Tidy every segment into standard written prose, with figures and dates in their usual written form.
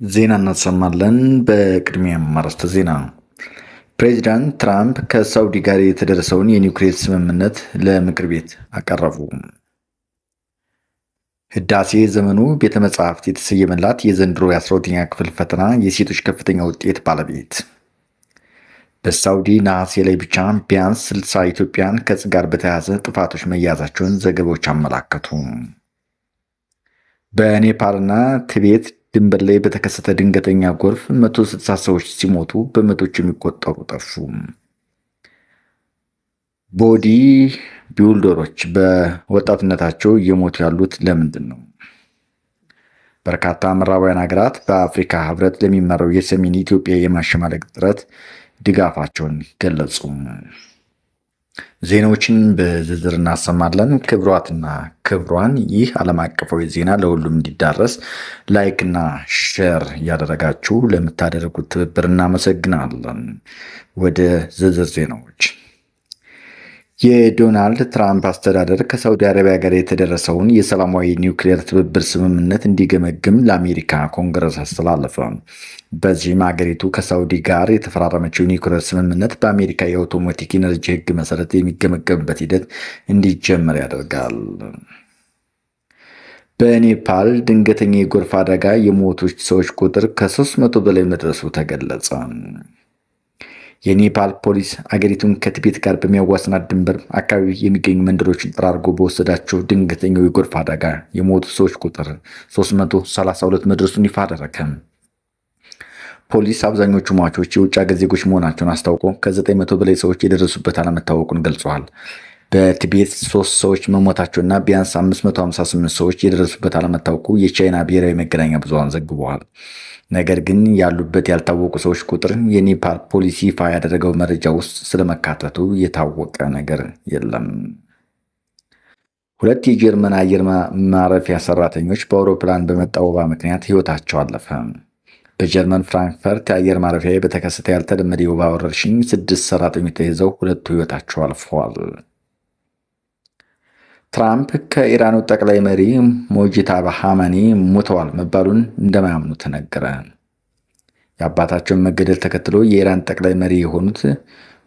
ዜና እናሰማለን። በቅድሚያም አርዕስተ ዜና። ፕሬዚዳንት ትራምፕ ከሳውዲ ጋር የተደረሰውን የኒውክሌር ስምምነት ለምክር ቤት አቀረቡ። ህዳሴ ዘመኑ ቤተ መጻሕፍት የተሰየመላት የዘንድሮ የ12ኛ ክፍል ፈተና የሴቶች ከፍተኛ ውጤት ባለቤት። በሳውዲ ነሐሴ ላይ ብቻ ቢያንስ 60 ኢትዮጵያን ከዕፅ ጋር በተያያዘ ጥፋቶች መያዛቸውን ዘገባዎች አመላከቱ። በኔፓልና ቲቤት ድንበር ላይ በተከሰተ ድንገተኛ ጎርፍ 160 ሰዎች ሲሞቱ በመቶዎች የሚቆጠሩ ጠፉ። ቦዲ ቢልደሮች በወጣትነታቸው እየሞቱ ያሉት ለምንድን ነው? በርካታ ምዕራባውያን ሀገራት በአፍሪካ ህብረት ለሚመራው የሰሜን ኢትዮጵያ የማሸማለቅ ጥረት ድጋፋቸውን ገለጹ። ዜናዎችን በዝርዝር እናሰማለን። ክብሯትና ክብሯን ይህ ዓለም አቀፋዊ ዜና ለሁሉም እንዲዳረስ ላይክና ሼር እያደረጋችሁ ለምታደርጉት ትብብር እናመሰግናለን። ወደ ዝርዝር ዜናዎች። የዶናልድ ትራምፕ አስተዳደር ከሳውዲ አረቢያ ጋር የተደረሰውን የሰላማዊ ኒውክሌር ትብብር ስምምነት እንዲገመግም ለአሜሪካ ኮንግረስ አስተላለፈ። በዚህም አገሪቱ ከሳውዲ ጋር የተፈራረመችው ኒውክሌር ስምምነት በአሜሪካ የአውቶማቲክ ኢነርጂ ሕግ መሰረት የሚገመገምበት ሂደት እንዲጀመር ያደርጋል። በኔፓል ድንገተኛ የጎርፍ አደጋ የሞቱ ሰዎች ቁጥር ከ300 በላይ መድረሱ ተገለጸ። የኔፓል ፖሊስ አገሪቱን ከቲቤት ጋር በሚያዋስናት ድንበር አካባቢ የሚገኙ መንደሮችን ጠራርጎ በወሰዳቸው ድንገተኛው የጎርፍ አደጋ የሞቱ ሰዎች ቁጥር 332 መድረሱን ይፋ አደረገ። ፖሊስ አብዛኞቹ ሟቾች የውጭ ሀገር ዜጎች መሆናቸውን አስታውቆ ከ900 በላይ ሰዎች የደረሱበት አለመታወቁን ገልጸዋል። በቲቤት 3 ሰዎች መሞታቸውና ቢያንስ 558 ሰዎች የደረሱበት አለመታወቁ የቻይና ብሔራዊ መገናኛ ብዙሃን ዘግበዋል። ነገር ግን ያሉበት ያልታወቁ ሰዎች ቁጥር የኔፓል ፖሊስ ይፋ ያደረገው መረጃ ውስጥ ስለመካተቱ የታወቀ ነገር የለም። 2 የጀርመን አየር ማረፊያ ሰራተኞች በአውሮፕላን በመጣ ወባ ምክንያት ሕይወታቸው አለፈ። በጀርመን ፍራንክፈርት የአየር ማረፊያ በተከሰተ ያልተለመደ የወባ ወረርሽኝ 6 ሰራተኞች ተይዘው 2ቱ ሕይወታቸው አልፈዋል። ትራምፕ ከኢራኑ ጠቅላይ መሪ ሞጂታባ ኻሜኒ ሞተዋል መባሉን እንደማያምኑ ተነገረ። የአባታቸውን መገደል ተከትሎ የኢራን ጠቅላይ መሪ የሆኑት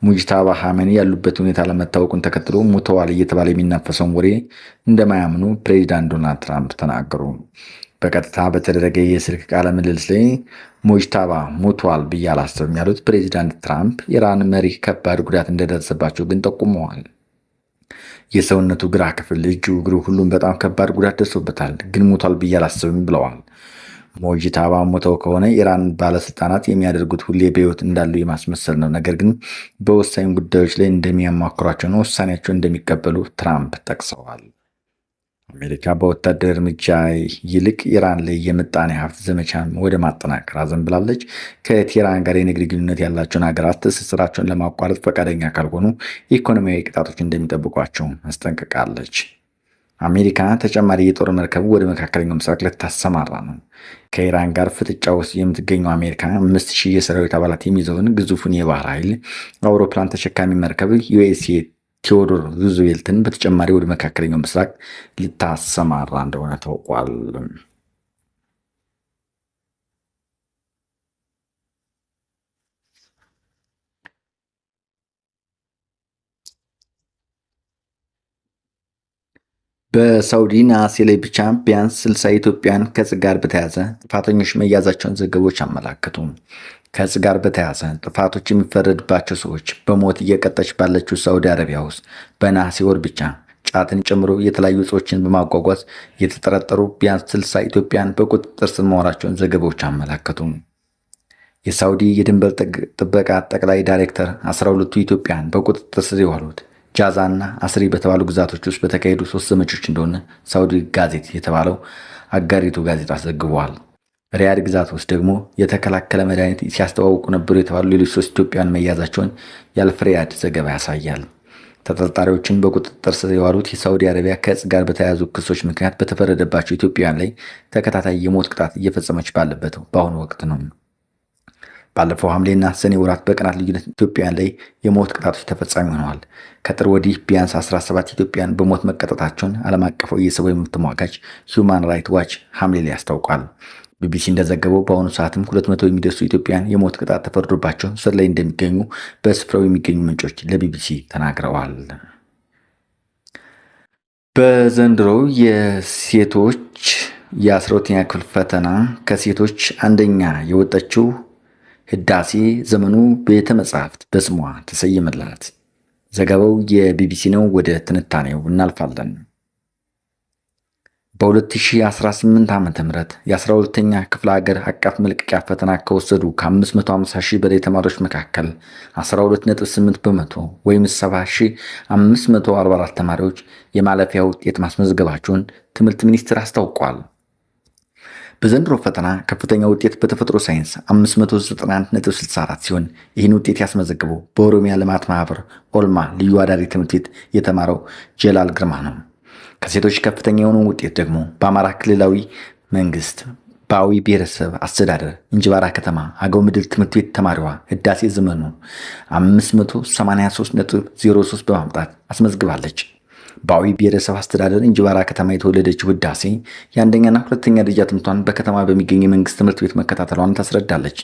ሙጂታባ ኻሜኒ ያሉበት ሁኔታ ለመታወቁን ተከትሎ ሞተዋል እየተባለ የሚናፈሰውን ወሬ እንደማያምኑ ፕሬዚዳንት ዶናልድ ትራምፕ ተናገሩ። በቀጥታ በተደረገ የስልክ ቃለ ምልልስ ላይ ሞጂታባ ሞተዋል ብዬ አላስብም ያሉት ፕሬዚዳንት ትራምፕ የኢራን መሪ ከባድ ጉዳት እንደደረሰባቸው ግን ጠቁመዋል። የሰውነቱ ግራ ክፍል፣ እጁ፣ እግሩ ሁሉም በጣም ከባድ ጉዳት ደርሶበታል፣ ግን ሞቷል ብዬ አላስብም ብለዋል። ሞጂታባ ሞተው ከሆነ ኢራን ባለስልጣናት የሚያደርጉት ሁሌ በሕይወት እንዳሉ የማስመሰል ነው። ነገር ግን በወሳኝ ጉዳዮች ላይ እንደሚያማክሯቸውና ውሳኔያቸውን እንደሚቀበሉ ትራምፕ ጠቅሰዋል። አሜሪካ በወታደር እርምጃ ይልቅ ኢራን ላይ የምጣኔ ሀብት ዘመቻን ወደ ማጠናከር አዘንብላለች። ከቴህራን ጋር የንግድ ግንኙነት ያላቸውን ሀገራት ትስስራቸውን ለማቋረጥ ፈቃደኛ ካልሆኑ ኢኮኖሚያዊ ቅጣቶች እንደሚጠብቋቸው አስጠንቅቃለች። አሜሪካ ተጨማሪ የጦር መርከብ ወደ መካከለኛው ምስራቅ ልታሰማራ ነው። ከኢራን ጋር ፍጥጫ ውስጥ የምትገኘው አሜሪካ 5000 የሰራዊት አባላት የሚይዘውን ግዙፉን የባህር ኃይል አውሮፕላን ተሸካሚ መርከብ ዩኤስኤ ቴዎዶር ሩዝቬልትን በተጨማሪ ወደ መካከለኛው ምስራቅ ልታሰማራ እንደሆነ ታውቋል። በሳውዲ ነሐሴ ላይ ብቻ ቢያንስ 60 ኢትዮጵያን ከዕፅ ጋር በተያያዘ ጥፋተኞች መያዛቸውን ዘገቦች አመላከቱ። ከዕፅ ጋር በተያያዘ ጥፋቶች የሚፈረድባቸው ሰዎች በሞት እየቀጠች ባለችው ሳውዲ አረቢያ ውስጥ በነሐሴ ወር ብቻ ጫትን ጨምሮ የተለያዩ ዕፆችን በማጓጓዝ የተጠረጠሩ ቢያንስ 60 ኢትዮጵያን በቁጥጥር ስር መዋላቸውን ዘገቦች አመላከቱ። የሳውዲ የድንበር ጥበቃ ጠቅላይ ዳይሬክተር 12ቱ ኢትዮጵያን በቁጥጥር ስር የዋሉት ጃዛና አስሪ በተባሉ ግዛቶች ውስጥ በተካሄዱ 3 ዘመቻዎች እንደሆነ ሳውዲ ጋዜት የተባለው አጋሪቱ ጋዜጣ ዘግቧል። ሪያድ ግዛት ውስጥ ደግሞ የተከላከለ መድኃኒት ሲያስተዋውቁ ነበሩ የተባሉ ሌሎች 3 ኢትዮጵያውያን መያዛቸውን የአልፍሪያድ ዘገባ ያሳያል። ተጠርጣሪዎችን በቁጥጥር ስር የዋሉት የሳውዲ አረቢያ ከዕፅ ጋር በተያያዙ ክሶች ምክንያት በተፈረደባቸው ኢትዮጵያውያን ላይ ተከታታይ የሞት ቅጣት እየፈጸመች ባለበት በአሁኑ ወቅት ነው። ባለፈው ሐምሌና ሰኔ ወራት በቀናት ልዩነት ኢትዮጵያውያን ላይ የሞት ቅጣቶች ተፈጻሚ ሆነዋል። ከጥር ወዲህ ቢያንስ 17 ኢትዮጵያውያን በሞት መቀጣታቸውን ዓለም አቀፋዊ የሰብአዊ መብት ተሟጋች ሂውማን ራይትስ ዋች ሐምሌ ላይ አስታውቋል። ቢቢሲ እንደዘገበው በአሁኑ ሰዓትም 200 የሚደርሱ ኢትዮጵያውያን የሞት ቅጣት ተፈርዶባቸው እስር ላይ እንደሚገኙ በስፍራው የሚገኙ ምንጮች ለቢቢሲ ተናግረዋል። በዘንድሮው የሴቶች የ12ኛ ክፍል ፈተና ከሴቶች አንደኛ የወጣችው ህዳሴ ዘመኑ ቤተ መጻሕፍት በስሟ ተሰየመላት። ዘገባው የቢቢሲ ነው። ወደ ትንታኔው እናልፋለን። በ2018 ዓ.ም የ12ኛ ክፍለ ሀገር አቀፍ መልቀቂያ ፈተና ከወሰዱ ከ550 ሺህ በላይ ተማሪዎች መካከል 12.8 በመቶ ወይም 70,544 ተማሪዎች የማለፊያ ውጤት ማስመዝገባቸውን ትምህርት ሚኒስቴር አስታውቋል። በዘንድሮ ፈተና ከፍተኛ ውጤት በተፈጥሮ ሳይንስ 591.64 ሲሆን ይህን ውጤት ያስመዘግበው በኦሮሚያ ልማት ማህበር ኦልማ ልዩ አዳሪ ትምህርት ቤት የተማረው ጀላል ግርማ ነው። ከሴቶች ከፍተኛ የሆነው ውጤት ደግሞ በአማራ ክልላዊ መንግስት በአዊ ብሔረሰብ አስተዳደር እንጅባራ ከተማ አገው ምድር ትምህርት ቤት ተማሪዋ ህዳሴ ዘመኑ 583.03 በማምጣት አስመዝግባለች። በአዊ ብሔረሰብ አስተዳደር እንጅባራ ከተማ የተወለደችው ህዳሴ የአንደኛና ሁለተኛ ደረጃ ትምህርቷን በከተማ በሚገኝ የመንግስት ትምህርት ቤት መከታተሏን ታስረዳለች።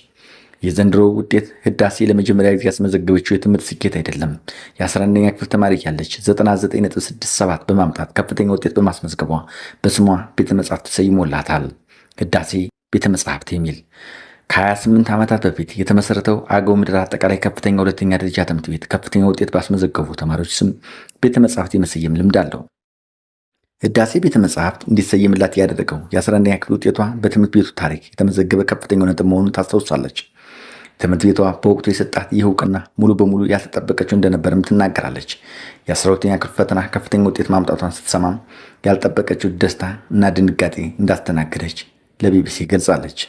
የዘንድሮ ውጤት ህዳሴ ለመጀመሪያ ጊዜ ያስመዘገበችው የትምህርት ስኬት አይደለም። የ11ኛ ክፍል ተማሪ ያለች 99.67 በማምጣት ከፍተኛ ውጤት በማስመዝገቧ በስሟ ቤተ መጻሕፍት ተሰይሞላታል። ህዳሴ ቤተ መጻሕፍት የሚል ከ28 ዓመታት በፊት የተመሰረተው አገው ምድር አጠቃላይ ከፍተኛ ሁለተኛ ደረጃ ትምህርት ቤት ከፍተኛ ውጤት ባስመዘገቡ ተማሪዎች ስም ቤተ መጻሕፍት የመሰየም ልምድ አለው። ህዳሴ ቤተ መጻሕፍት እንዲሰየምላት ያደረገው የ11ኛ ክፍል ውጤቷ በትምህርት ቤቱ ታሪክ የተመዘገበ ከፍተኛው ነጥብ መሆኑን ታስታውሳለች። ትምህርት ቤቷ በወቅቱ የሰጣት ይህ እውቅና ሙሉ በሙሉ ያልተጠበቀችው እንደነበርም ትናገራለች። የ12ኛ ክፍል ፈተና ከፍተኛ ውጤት ማምጣቷን ስትሰማም ያልጠበቀችው ደስታ እና ድንጋጤ እንዳስተናገደች ለቢቢሲ ገልጻለች።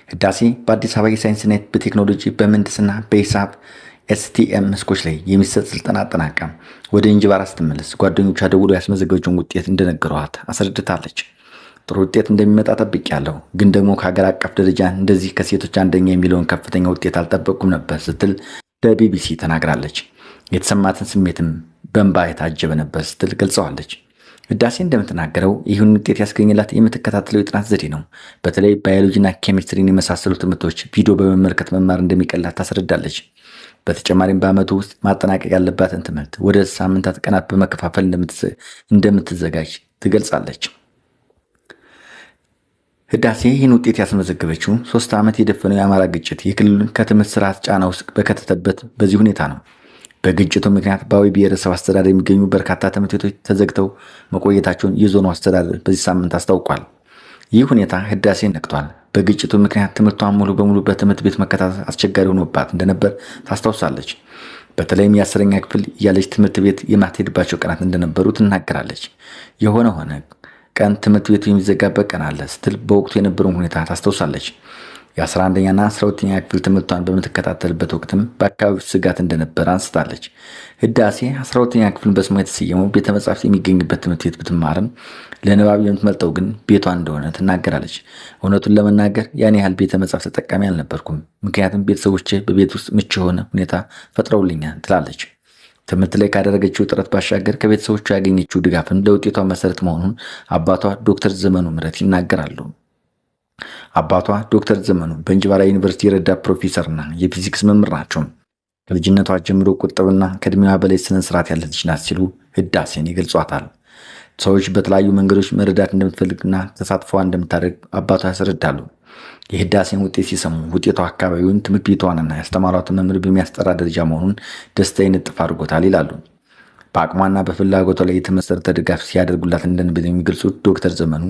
ህዳሴ በአዲስ አበባ የሳይንስና በቴክኖሎጂ በምህንድስና በሂሳብ ኤስቲኤም መስኮች ላይ የሚሰጥ ስልጠና አጠናቃ ወደ እንጅባራ ስትመለስ ጓደኞቿ ደውሎ ያስመዘገበችውን ውጤት እንደነገሯት አስረድታለች። ጥሩ ውጤት እንደሚመጣ ጠብቄያለሁ፣ ግን ደግሞ ከሀገር አቀፍ ደረጃ እንደዚህ ከሴቶች አንደኛ የሚለውን ከፍተኛ ውጤት አልጠበቅኩም ነበር ስትል ለቢቢሲ ተናግራለች። የተሰማትን ስሜትም በእንባ የታጀበ ነበር ስትል ገልጸዋለች። ህዳሴ እንደምትናገረው ይህን ውጤት ያስገኝላት የምትከታተለው የጥናት ዘዴ ነው። በተለይ ባዮሎጂና ኬሚስትሪን የመሳሰሉ ትምህርቶች ቪዲዮ በመመልከት መማር እንደሚቀላት ታስረዳለች። በተጨማሪም በዓመቱ ውስጥ ማጠናቀቅ ያለባትን ትምህርት ወደ ሳምንታት ቀናት በመከፋፈል እንደምትዘጋጅ ትገልጻለች። ህዳሴ ይህን ውጤት ያስመዘገበችው 3 ዓመት የደፈነው የአማራ ግጭት የክልሉን ከትምህርት ስርዓት ጫና ውስጥ በከተተበት በዚህ ሁኔታ ነው። በግጭቱ ምክንያት በአዊ ብሔረሰብ አስተዳደር የሚገኙ በርካታ ትምህርት ቤቶች ተዘግተው መቆየታቸውን የዞኑ አስተዳደር በዚህ ሳምንት አስታውቋል። ይህ ሁኔታ ህዳሴ ነቅቷል። በግጭቱ ምክንያት ትምህርቷን ሙሉ በሙሉ በትምህርት ቤት መከታተል አስቸጋሪ ሆኖባት እንደነበር ታስታውሳለች። በተለይም የ10ኛ ክፍል እያለች ትምህርት ቤት የማትሄድባቸው ቀናት እንደነበሩ ትናገራለች። የሆነ ሆነ ቀን ትምህርት ቤቱ የሚዘጋበት ቀን አለ ስትል በወቅቱ የነበረውን ሁኔታ ታስታውሳለች። የ11ኛና 12ኛ ክፍል ትምህርቷን በምትከታተልበት ወቅትም በአካባቢው ስጋት እንደነበረ አንስታለች። ህዳሴ 12ኛ ክፍልን በስሟ የተሰየመው ቤተ መጻሕፍት የሚገኝበት ትምህርት ቤት ብትማርም ለንባብ የምትመርጠው ግን ቤቷ እንደሆነ ትናገራለች። እውነቱን ለመናገር ያን ያህል ቤተ መጻሕፍት ተጠቃሚ አልነበርኩም፣ ምክንያቱም ቤተሰቦቼ በቤት ውስጥ ምቹ የሆነ ሁኔታ ፈጥረውልኛል ትላለች። ትምህርት ላይ ካደረገችው ጥረት ባሻገር ከቤተሰቦቿ ያገኘችው ድጋፍን ለውጤቷ መሰረት መሆኑን አባቷ ዶክተር ዘመኑ ምረት ይናገራሉ። አባቷ ዶክተር ዘመኑ በእንጅባራ ዩኒቨርሲቲ የረዳት ፕሮፌሰርና የፊዚክስ መምህር ናቸው። ከልጅነቷ ጀምሮ ቁጥብና ከእድሜዋ በላይ ስነ ስርዓት ያለች ናት ሲሉ ህዳሴን ይገልጿታል። ሰዎች በተለያዩ መንገዶች መረዳት እንደምትፈልግና ተሳትፏ እንደምታደርግ አባቷ ያስረዳሉ። የህዳሴን ውጤት ሲሰሙ ውጤቷ አካባቢውን ትምህርት ቤቷንና ያስተማሯትን መምህር በሚያስጠራ ደረጃ መሆኑን ደስታ ይነጥፍ አድርጎታል ይላሉ። በአቅሟና በፍላጎቷ ላይ የተመሰረተ ድጋፍ ሲያደርጉላት እንደነበር የሚገልጹት ዶክተር ዘመኑ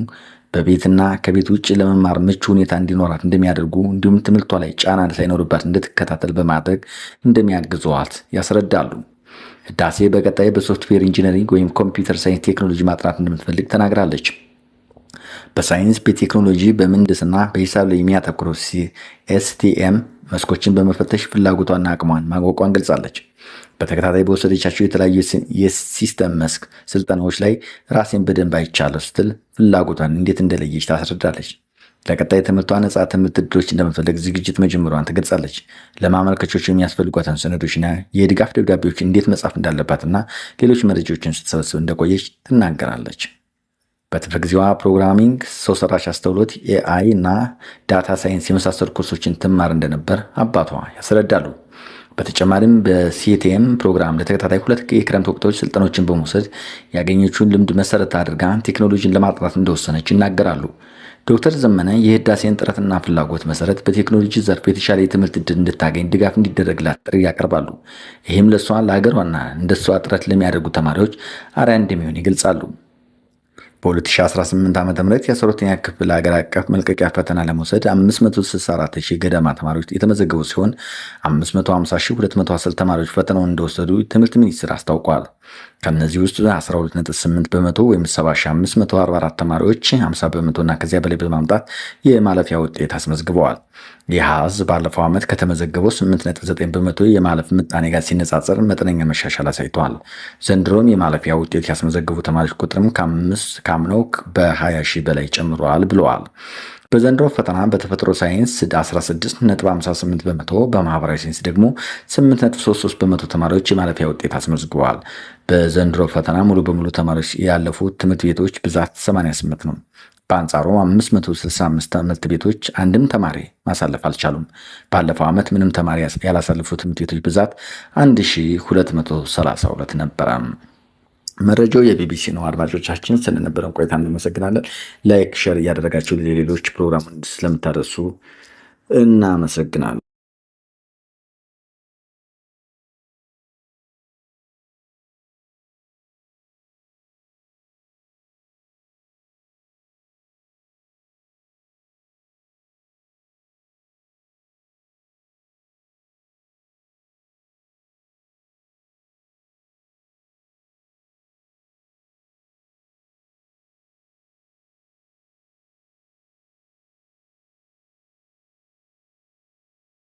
በቤትና ከቤት ውጭ ለመማር ምቹ ሁኔታ እንዲኖራት እንደሚያደርጉ እንዲሁም ትምህርቷ ላይ ጫና ሳይኖርባት እንድትከታተል በማድረግ እንደሚያግዘዋት ያስረዳሉ። ህዳሴ በቀጣይ በሶፍትዌር ኢንጂነሪንግ ወይም ኮምፒውተር ሳይንስ ቴክኖሎጂ ማጥናት እንደምትፈልግ ተናግራለች። በሳይንስ በቴክኖሎጂ በምህንድስና በሂሳብ ላይ የሚያተኩሩ ኤስቲኤም መስኮችን በመፈተሽ ፍላጎቷና አቅሟን ማወቋን ገልጻለች። በተከታታይ በወሰደቻቸው የተለያዩ የሲስተም መስክ ስልጠናዎች ላይ ራሴን በደንብ አይቻለሁ ስትል ፍላጎቷን እንዴት እንደለየች ታስረዳለች። ለቀጣይ ትምህርቷ ነጻ ትምህርት ዕድሎች እንደምትፈልግ ዝግጅት መጀመሯን ትገልጻለች። ለማመልከቾች የሚያስፈልጓትን ሰነዶችና የድጋፍ ደብዳቤዎች እንዴት መጻፍ እንዳለባትና ሌሎች መረጃዎችን ስትሰበስብ እንደቆየች ትናገራለች። በትርፍ ጊዜዋ ፕሮግራሚንግ፣ ሰው ሰራሽ አስተውሎት፣ ኤአይ እና ዳታ ሳይንስ የመሳሰሉ ኮርሶችን ትማር እንደነበር አባቷ ያስረዳሉ። በተጨማሪም በሲቲኤም ፕሮግራም ለተከታታይ 2 የክረምት ወቅቶች ስልጠናዎችን በመውሰድ ያገኘችውን ልምድ መሰረት አድርጋ ቴክኖሎጂን ለማጥናት እንደወሰነች ይናገራሉ። ዶክተር ዘመነ የህዳሴን ጥረትና ፍላጎት መሰረት በቴክኖሎጂ ዘርፍ የተሻለ የትምህርት ዕድል እንድታገኝ ድጋፍ እንዲደረግላት ጥሪ ያቀርባሉ። ይህም ለእሷ ለሀገሯና እንደሷ ጥረት ለሚያደርጉ ተማሪዎች አርአያ እንደሚሆን ይገልጻሉ። በ2018 ዓ.ም የ12ኛ ክፍል ሀገር አቀፍ መልቀቂያ ፈተና ለመውሰድ 564,000 ገደማ ተማሪዎች የተመዘገቡ ሲሆን 550,210 ተማሪዎች ፈተናውን እንደወሰዱ ትምህርት ሚኒስቴር አስታውቋል። ከነዚህ ውስጥ 12.8 በመቶ ወይም 70,544 ተማሪዎች 50 በመቶና ከዚያ በላይ በማምጣት የማለፊያ ውጤት አስመዝግበዋል። ይህ አሃዝ ባለፈው ዓመት ከተመዘገበው 8.9 በመቶ የማለፍ ምጣኔ ጋር ሲነጻጸር መጠነኛ መሻሻል አሳይቷል። ዘንድሮም የማለፊያ ውጤት ያስመዘገቡ ተማሪዎች ቁጥርም ካምናው በ20 ሺህ በላይ ጨምሯል ብለዋል። በዘንድሮ ፈተና በተፈጥሮ ሳይንስ 16.58 በመቶ፣ በማህበራዊ ሳይንስ ደግሞ 8.33 በመቶ ተማሪዎች የማለፊያ ውጤት አስመዝግበዋል። በዘንድሮ ፈተና ሙሉ በሙሉ ተማሪዎች ያለፉት ትምህርት ቤቶች ብዛት 88 ነው። በአንጻሩ 565 ትምህርት ቤቶች አንድም ተማሪ ማሳለፍ አልቻሉም። ባለፈው ዓመት ምንም ተማሪ ያላሳለፉ ትምህርት ቤቶች ብዛት 1232 ነበረ። መረጃው የቢቢሲ ነው። አድማጮቻችን ስለነበረን ቆይታ እናመሰግናለን። ላይክ፣ ሼር እያደረጋችሁ ለሌሎች ፕሮግራሙን ስለምታደርሱ እናመሰግናለን።